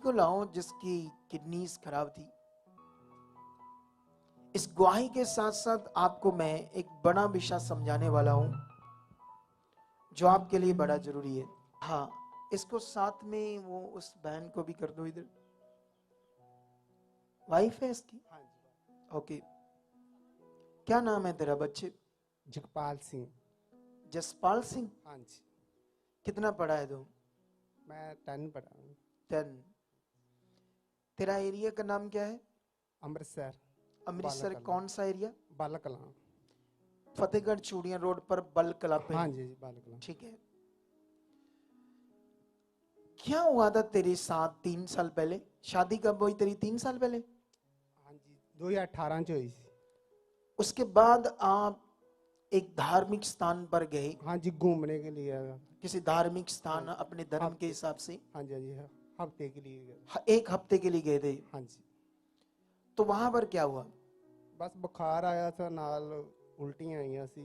को लाओ जिसकी किडनीज खराब थी। इस गवाही के साथ साथ आपको मैं एक बड़ा विषय समझाने वाला हूं जो आपके लिए बड़ा जरूरी है। हाँ, इसको साथ में वो उस बहन को भी कर दो इधर। वाइफ है इसकी? हाँ जी। ओके। क्या नाम है तेरा बच्चे? जगपाल सिंह। जसपाल सिंह। हाँ जी। कितना पढ़ा है तू? मैं 10 पढ़ा हूँ। 10। तेरा एरिया का नाम क्या है? अमृतसर। अमृतसर बाला कौन सा एरिया? बाला कलां। फतेहगढ़ चूड़ियां रोड पर बल कला पे। हाँ जी, बाला कलां। ठीक है। क्या हुआ था तेरे साथ 3 साल पहले? शादी कब हुई तेरी? 3 साल पहले? हाँ जी, 2018 ਚ ਹੋਈ ਸੀ। उसके बाद आप एक धार्मिक स्थान पर गए, हाँ जी, घूमने के लिए आया। किसी धार्मिक स्थान हाँ, अपने धर्म के हफ्ते। हिसाब से हाँ जी, हाँ जी, हफ्ते के लिए गया। एक हफ्ते के लिए गए थे। हाँ जी। तो वहां पर क्या हुआ? बस बुखार आया था, नाल उल्टियां आईयां सी।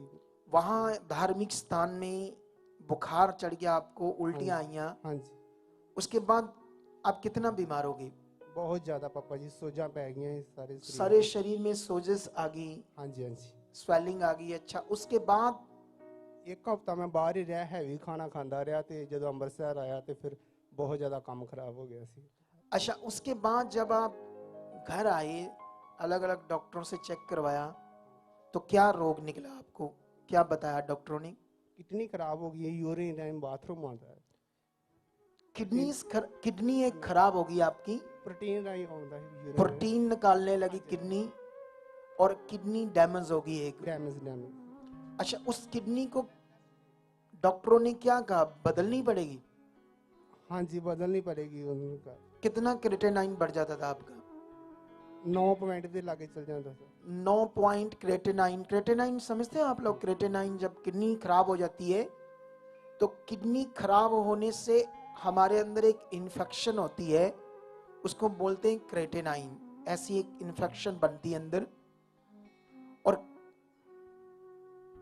वहां धार्मिक स्थान में बुखार चढ़ गया आपको, हाँ जी, उल्टियां आईयां। हाँ जी, उसके बाद आप कितना बीमार हो गए? बहुत ज़्यादा पापा जी, सोजा पै गई सारे शरीर सारे में। शरीर में सोजिश आ गई, हाँ जी, हाँ जी। स्वेलिंग आ गई। अच्छा, उसके बाद एक हफ्ता मैं बाहर ही रहा, हैवी खाना खाता रहा, तो जब अमृतसर आया तो फिर बहुत ज़्यादा काम खराब हो गया सी। अच्छा, उसके बाद जब आप घर आए, अलग अलग डॉक्टरों से चेक करवाया, तो क्या रोग निकला आपको? क्या बताया डॉक्टरों ने? किडनी खराब हो गई है, यूरिन टाइम बाथरूम आता है। किडनी एक खराब होगी आपकी, प्रोटीन राई आता है यूरिन। प्रोटीन निकालने लगी हाँ जी, किडनी, और किडनी डैमेज होगी एक। Damage damage. अच्छा, उस किडनी को डॉक्टरों ने क्या कहा, बदलनी पड़ेगी? हाँ जी, बदलनी पड़ेगी उनका। कितना क्रेटेनाइन बढ़ जाता था आपका? 9 पॉइंट के लागे चल जाता था। 9 पॉइंट क्रेटेनाइन। क्रेटेनाइन समझते हो आप लोग? क्रेटेनाइन जब किडनी खराब हो जाती है, तो किडनी खराब होने से हमारे अंदर एक इन्फेक्शन होती है, उसको बोलते हैं क्रेटेनाइन। ऐसी एक इन्फेक्शन बनती है अंदर, और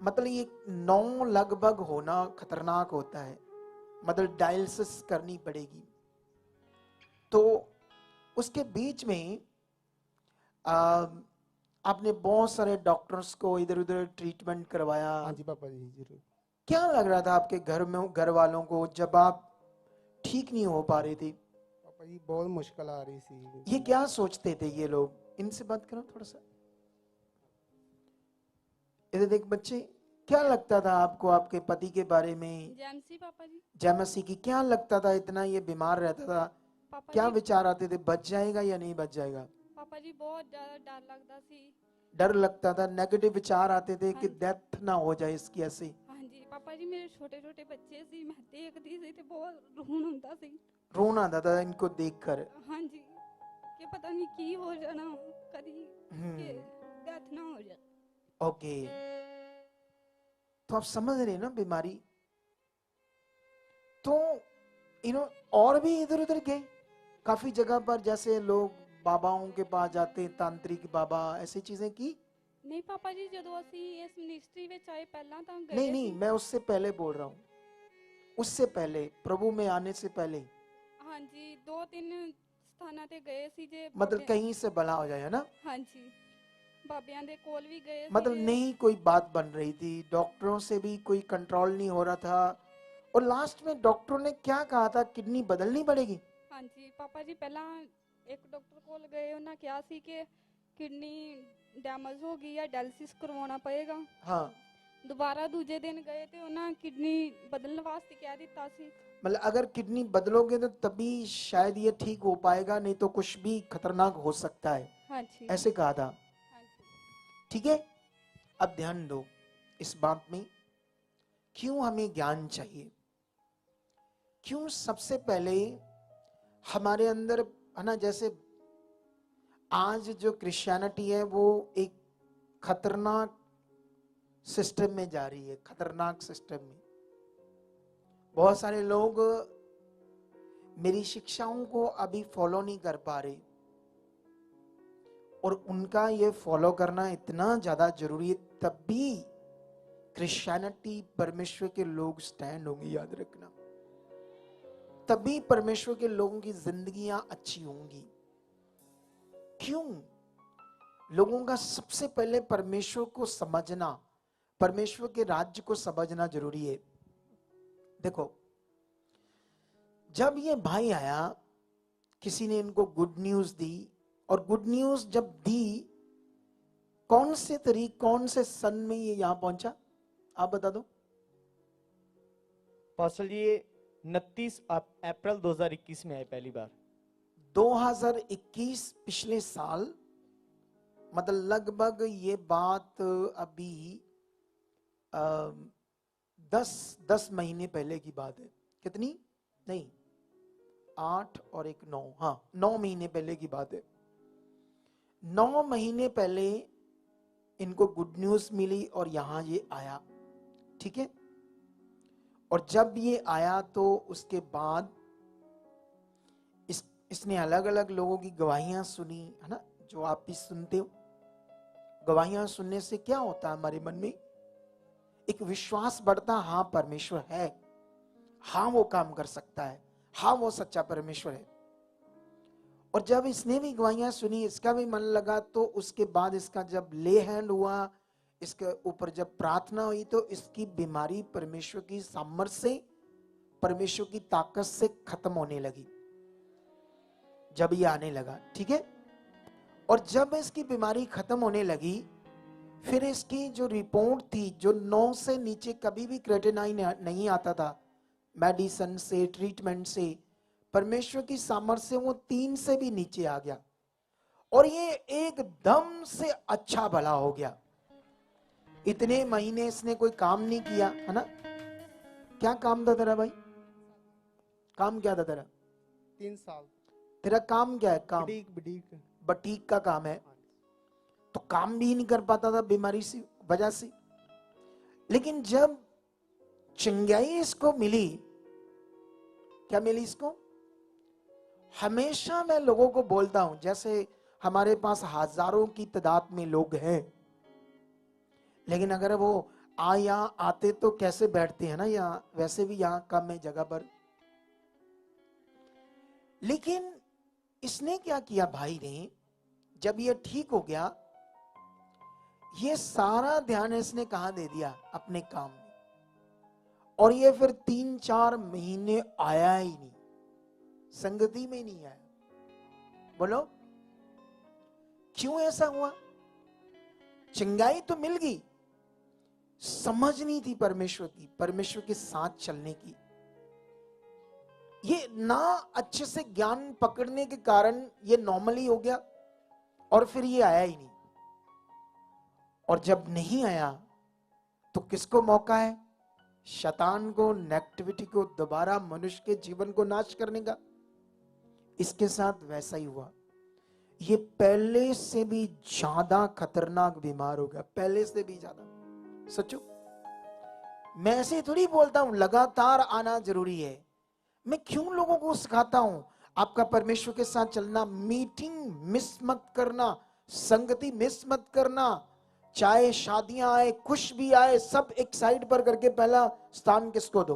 मतलब ये 9 लगभग होना खतरनाक होता है, मतलब डायलिसिस करनी पड़ेगी। तो उसके बीच में आ, आपने बहुत सारे डॉक्टर्स को इधर उधर ट्रीटमेंट करवाया। हाँ जी पापा जी, जरूर। क्या लग रहा था आपके घर में, घर वालों को, जब आप ठीक नहीं हो पा रहे थे? पापा जी बहुत मुश्किल आ रही सी। ये क्या सोचते थे ये लोग? इनसे बात करो थोड़ा सा। इधर देख बच्चे, क्या लगता था आपको आपके पति के बारे में? जैमसी पापा जी। जैमसी की क्या लगता था, इतना ये बीमार रहता था? पापा क्या जी विचार आते थे, बच जाएगा या नहीं बच जाएगा? पापा जी बहुत ज्यादा डर लगता सी। डर लगता था, नेगेटिव विचार आते थे कि हाँ जी। डेथ ना हो जाए इसकी ऐसे। हाँ जी पापा जी, मेरे छोटे छोटे बच्चे सी, मैं देखती सी ते बहुत रोन ਹੁੰਦਾ ਸੀ। रोना आता था इनको देखकर। हाँ जी, कि पता नहीं की हो जाना कभी, कि डेथ ना हो जाए। ओके, तो आप समझ रहे हैं ना बीमारी? तो और भी इधर उधर गए काफी जगह पर, जैसे लोग बाबाओं के पास जाते हैं, तांत्रिक बाबा, ऐसी चीजें की? नहीं पापा जी, ਜਦੋਂ ਅਸੀਂ ਇਸ ਮਿਨਿਸਟਰੀ ਵਿੱਚ ਆਏ ਪਹਿਲਾਂ ਤਾਂ नहीं ਗਏ नहीं, ਸੀ। मैं उससे पहले बोल रहा हूँ, उससे पहले, प्रभु में आने से पहले। हाँ जी, 2-3 ਸਥਾਨਾਂ ਤੇ ਗਏ ਸੀ ਜੇ मतलब कहीं से भला हो जाए, है ना? हाँ जी, ਬਾਬਿਆਂ ਦੇ ਕੋਲ ਵੀ ਗਏ ਸੀ मतलब ਜੇ। नहीं कोई बात बन रही थी, डॉक्टरों से भी कोई कंट्रोल नहीं हो रहा था, और लास्ट में डॉक्टरों ने क्या कहा था, किडनी बदलनी पड़ेगी। हाँ जी पापा जी, ਪਹਿਲਾਂ ਇੱਕ ਡਾਕਟਰ ਕੋਲ ਗਏ, ਉਹਨਾਂ ਕਿਹਾ ਸੀ ਕਿ ਕਿਡਨੀ ਡੈਮੇਜ ਹੋ ਗਈ ਹੈ, ਡਾਇਲਿਸਿਸ ਕਰਵਾਉਣਾ ਪਏਗਾ। हाँ, ਦੁਬਾਰਾ ਦੂਜੇ ਦਿਨ ਗਏ ਤੇ ਉਹਨਾਂ ਕਿਡਨੀ ਬਦਲਣ ਵਾਸਤੇ ਕਹਿ ਦਿੱਤਾ ਸੀ। मतलब अगर किडनी बदलोगे तो तभी शायद ये ठीक हो पाएगा, नहीं तो कुछ भी खतरनाक हो सकता है, हाँ जी। ऐसे कहा था। हाँ जी। ठीक है, अब ध्यान दो इस बात में, क्यों हमें ज्ञान चाहिए, क्यों सबसे पहले हमारे अंदर, है ना, जैसे आज जो क्रिश्चियनिटी है वो एक खतरनाक सिस्टम में जा रही है, खतरनाक सिस्टम में। बहुत सारे लोग मेरी शिक्षाओं को अभी फॉलो नहीं कर पा रहे, और उनका ये फॉलो करना इतना ज्यादा जरूरी है, तभी क्रिश्चियनिटी, परमेश्वर के लोग स्टैंड होंगे, याद रखना। तभी परमेश्वर के लोगों की जिंदगियां अच्छी होंगी। क्यों? लोगों का सबसे पहले परमेश्वर को समझना, परमेश्वर के राज्य को समझना जरूरी है। देखो, जब ये भाई आया, किसी ने इनको गुड न्यूज दी, और गुड न्यूज जब दी, कौन से सन में ये यहां पहुंचा, आप बता दो। पास्टर जी ये 29 अप्रैल 2021 में आए पहली बार। 2021 पिछले साल, मतलब लगभग ये बात अभी 10 महीने पहले की बात है। कितनी? नहीं, 8 और 1 9, हाँ 9 महीने पहले की बात है। 9 महीने पहले इनको गुड न्यूज मिली और यहां ये आया, ठीक है। और जब ये आया तो उसके बाद इसने अलग अलग लोगों की गवाहियां सुनी, है ना, जो आप भी सुनते हो। गवाहियां सुनने से क्या होता है, हमारे मन में एक विश्वास बढ़ता, हाँ परमेश्वर है, हाँ वो काम कर सकता है, हाँ वो सच्चा परमेश्वर है। और जब इसने भी गवाहियां सुनी, इसका भी मन लगा, तो उसके बाद इसका जब ले हैंड हुआ, इसके ऊपर जब प्रार्थना हुई, तो इसकी बीमारी परमेश्वर की सामर्थ से, परमेश्वर की ताकत से खत्म होने लगी जब ये आने लगा, ठीक है। और जब इसकी बीमारी खत्म होने लगी, फिर इसकी जो रिपोर्ट थी, जो 9 से नीचे कभी भी क्रेटेनाइन नहीं आता था, मेडिसिन से, ट्रीटमेंट से, परमेश्वर की सामर्थ्य से वो 3 से भी नीचे आ गया, और ये एकदम से अच्छा भला हो गया। इतने महीने इसने कोई काम नहीं किया, है ना। क्या काम था तेरा भाई? काम क्या था तेरा? 3 साल तेरा काम क्या है? काम बुटीक बटीक का काम है। तो काम भी नहीं कर पाता था बीमारी से, वजह से। लेकिन जब चंगाई इसको मिली, क्या मिली इसको? हमेशा मैं लोगों को बोलता हूं, जैसे हमारे पास हजारों की तादाद में लोग हैं, लेकिन अगर वो यहाँ आते तो कैसे बैठते हैं ना, यहाँ वैसे भी यहाँ कम है जगह पर। लेकिन इसने क्या किया भाई ने, जब ये ठीक हो गया, ये सारा ध्यान इसने कहां दे दिया? अपने काम में। और ये फिर 3-4 महीने आया ही नहीं, संगति में नहीं आया। बोलो क्यों ऐसा हुआ? चंगाई तो मिल गई, समझ नहीं थी परमेश्वर की, परमेश्वर के साथ चलने की। ये ना अच्छे से ज्ञान पकड़ने के कारण ये नॉर्मली हो गया, और फिर ये आया ही नहीं। और जब नहीं आया तो किसको मौका है? शैतान को, नेगेटिविटी को, दोबारा मनुष्य के जीवन को नाश करने का। इसके साथ वैसा ही हुआ। ये पहले से भी ज्यादा खतरनाक बीमार हो गया, पहले से भी ज्यादा। सचो, मैं ऐसे थोड़ी बोलता हूं लगातार आना जरूरी है। मैं क्यों लोगों को सिखाता हूं आपका परमेश्वर के साथ चलना, मीटिंग मिस मत करना, संगति मिस मत करना। चाहे शादियां आए, कुछ भी आए, सब एक साइड पर करके पहला स्थान किसको दो?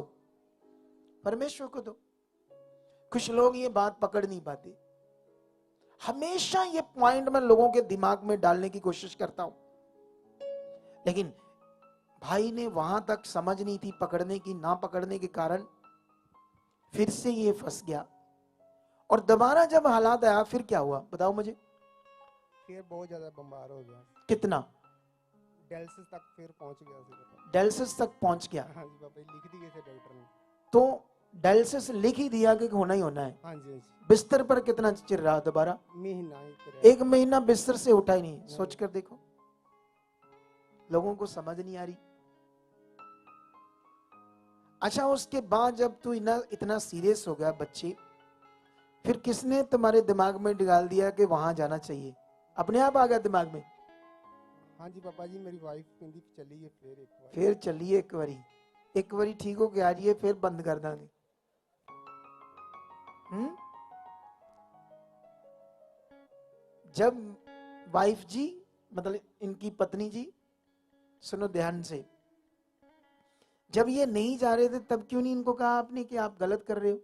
परमेश्वर को दो। कुछ लोग ये बात पकड़ नहीं पाते। हमेशा ये पॉइंट मैं लोगों के दिमाग में डालने की कोशिश करता हूं, लेकिन भाई ने वहां तक समझ नहीं थी, पकड़ने की, ना पकड़ने के कारण फिर से ये फंस गया। और दोबारा जब हालात आया, फिर क्या हुआ बताओ मुझे? फिर बहुत ज्यादा बीमार हो गया। कितना? डायलिसिस तक फिर पहुंच गया था। डायलिसिस तक पहुंच गया? हाँ जी बाबा, लिख दी गई थे डॉक्टर ने। तो डायलिसिस लिख ही दिया कि होना ही होना है। हाँ जी, बिस्तर पर कितना चिर रहा? दोबारा महीना 1 महीना बिस्तर से उठा ही नहीं। सोच कर देखो, लोगों को समझ नहीं आ रही। अच्छा, उसके बाद जब तू इतना सीरियस हो गया बच्चे, फिर किसने तुम्हारे दिमाग में डाल दिया कि वहां जाना चाहिए? अपने आप आ गया दिमाग में? हाँ जी पापा जी, मेरी वाइफ कहती चलिए फिर चलिए एक बारी ठीक हो के आ जाइए, फिर बंद कर देंगे। जब वाइफ जी, मतलब इनकी पत्नी जी, सुनो ध्यान से, जब ये नहीं जा रहे थे तब क्यों नहीं इनको कहा आपने कि आप गलत कर रहे हो?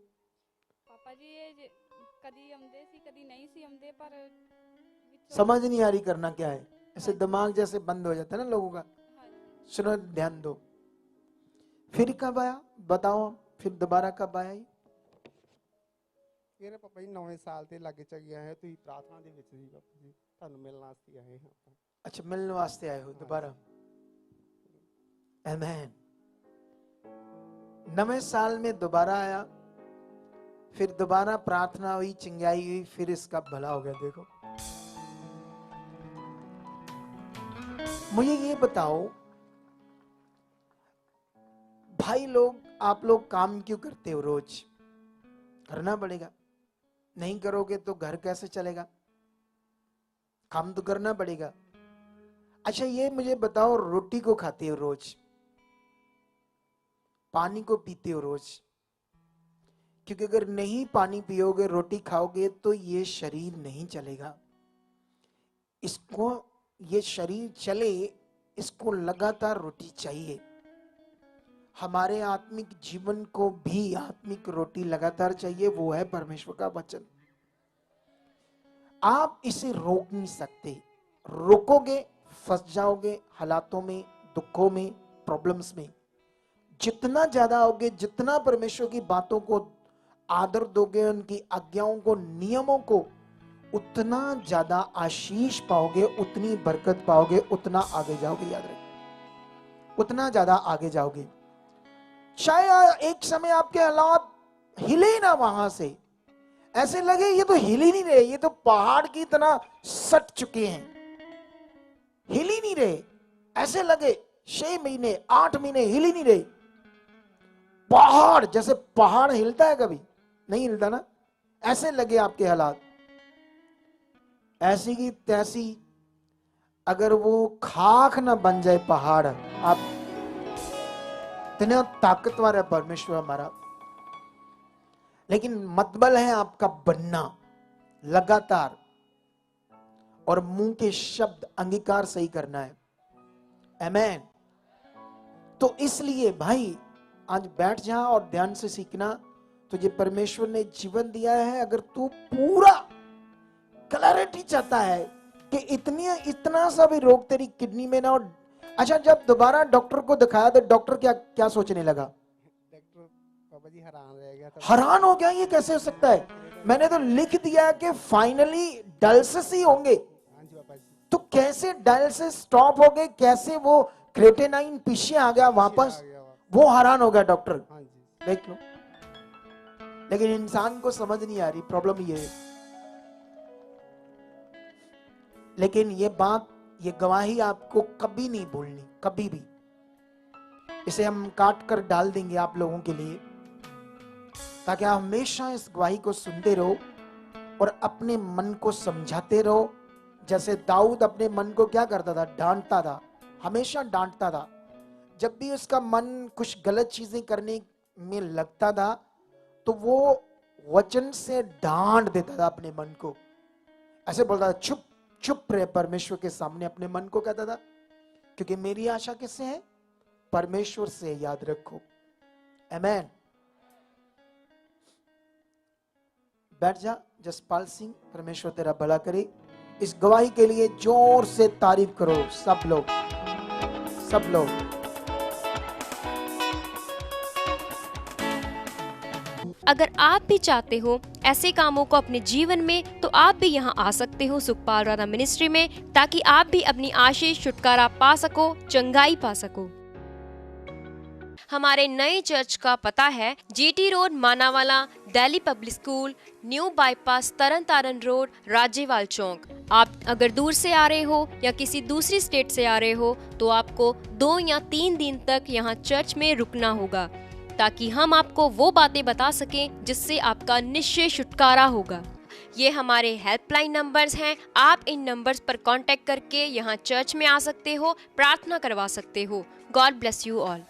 कदी आउंदे सी कदी नहीं सी आउंदे पर विचों- समझ नहीं आ रही करना क्या है, ऐसे दिमाग जैसे बंद हो जाता है ना लोगों का। हाँ सुनो, ध्यान दो। फिर कब आया बताओ, फिर दोबारा कब आया ये? ਫਿਰ ਪਾਪਾ ਜੀ ਨਵੇਂ ਸਾਲ ਤੇ ਲਾਗੇ ਚ ਗਿਆ ਹੈ ਤੁਸੀਂ ਪ੍ਰਾਰਥਨਾ ਦੇ ਵਿੱਚ ਜੀ ਪਾਪਾ ਜੀ ਤੁਹਾਨੂੰ ਮਿਲਣ ਵਾਸਤੇ ਆਏ ਹਾਂ ਆਪਾਂ। अच्छा, मिलने वास्ते आए हो दोबारा। आमेन। नवे साल में दोबारा आया, फिर दोबारा प्रार्थना हुई, चिंगाई हुई, फिर इसका भला हो गया। देखो, मुझे ये बताओ भाई लोग, आप लोग काम क्यों करते हो? रोज करना पड़ेगा, नहीं करोगे तो घर कैसे चलेगा? काम तो करना पड़ेगा। अच्छा, ये मुझे बताओ, रोटी को खाते हो रोज, पानी को पीते हो रोज? क्योंकि अगर नहीं पानी पियोगे, रोटी खाओगे, तो ये शरीर नहीं चलेगा। इसको, ये शरीर चले, इसको लगातार रोटी चाहिए। हमारे आत्मिक जीवन को भी आत्मिक रोटी लगातार चाहिए, वो है परमेश्वर का वचन। आप इसे रोक नहीं सकते। रोकोगे फंस जाओगे हालातों में, दुखों में, प्रॉब्लम्स में। जितना ज्यादा आओगे, जितना परमेश्वर की बातों को आदर दोगे, उनकी आज्ञाओं को, नियमों को, उतना ज्यादा आशीष पाओगे, उतनी बरकत पाओगे, उतना आगे जाओगे। याद रखिए, उतना ज्यादा आगे जाओगे। शायद एक समय आपके हालात हिले ना वहां से, ऐसे लगे ये तो हिल ही नहीं रहे, ये तो पहाड़ की तरह सट चुके हैं, हिल ही नहीं रहे। ऐसे लगे 6 महीने 8 महीने हिल ही नहीं रहे। पहाड़, जैसे पहाड़ हिलता है कभी? नहीं हिलता ना। ऐसे लगे आपके हालात। ऐसी की तैसी अगर वो खाक ना बन जाए पहाड़, आप, इतना ताकतवर है परमेश्वर हमारा। लेकिन मतबल है आपका बनना लगातार, और मुंह के शब्द अंगीकार सही करना है। आमेन। तो इसलिए भाई आज बैठ जा और ध्यान से सीखना। तुझे परमेश्वर ने जीवन दिया है, अगर तू पूरा क्लैरिटी चाहता है कि इतना सा भी रोग तेरी किडनी में ना हो। अच्छा, जब दोबारा डॉक्टर को दिखाया तो डॉक्टर क्या क्या सोचने लगा? डॉक्टर पापा जी हैरान रह गया था। हैरान हो गया, ये कैसे हो सकता है? मैंने तो लिख दिया कि फाइनली डायलिसिस ही होंगे। हाँ जी पापा जी। तो कैसे डायलिसिस स्टॉप हो गए, कैसे वो क्रेटेनाइन पीछे आ गया वापस? आ गया वो हैरान हो गया डॉक्टर। हाँ जी। देख लो, लेकिन इंसान को समझ नहीं आ रही, प्रॉब्लम ये है। लेकिन ये बात, ये गवाही आपको कभी नहीं भूलनी, कभी भी। इसे हम काट कर डाल देंगे आप लोगों के लिए, ताकि आप हमेशा इस गवाही को सुनते रहो और अपने मन को समझाते रहो। जैसे दाऊद अपने मन को क्या करता था? डांटता था, हमेशा डांटता था। जब भी उसका मन कुछ गलत चीजें करने में लगता था, तो वो वचन से डांट देता था अपने मन को। ऐसे बोलता था, चुप चुप रहे परमेश्वर के सामने। अपने मन को कहता था, क्योंकि मेरी आशा किससे है? परमेश्वर से। याद रखो। आमेन। बैठ जा जसपाल सिंह, परमेश्वर तेरा भला करे। इस गवाही के लिए जोर से तारीफ करो सब लोग, सब लोग। अगर आप भी चाहते हो ऐसे कामों को अपने जीवन में, तो आप भी यहाँ आ सकते हो सुखपाल राणा मिनिस्ट्री में, ताकि आप भी अपनी आशीष, छुटकारा पा सको, चंगाई पा सको। हमारे नए चर्च का पता है GT road, Manawala, Delhi public school, new bypass, Tarn Taran road, Rajewal chowk. आप अगर दूर से आ रहे हो या किसी दूसरी स्टेट से आ रहे हो, तो आपको 2 या 3 दिन तक यहाँ चर्च में रुकना होगा, ताकि हम आपको वो बातें बता सकें जिससे आपका निश्चय छुटकारा होगा। ये हमारे हेल्पलाइन नंबर्स हैं। आप इन नंबर्स पर कांटेक्ट करके यहाँ चर्च में आ सकते हो, प्रार्थना करवा सकते हो। God bless you all.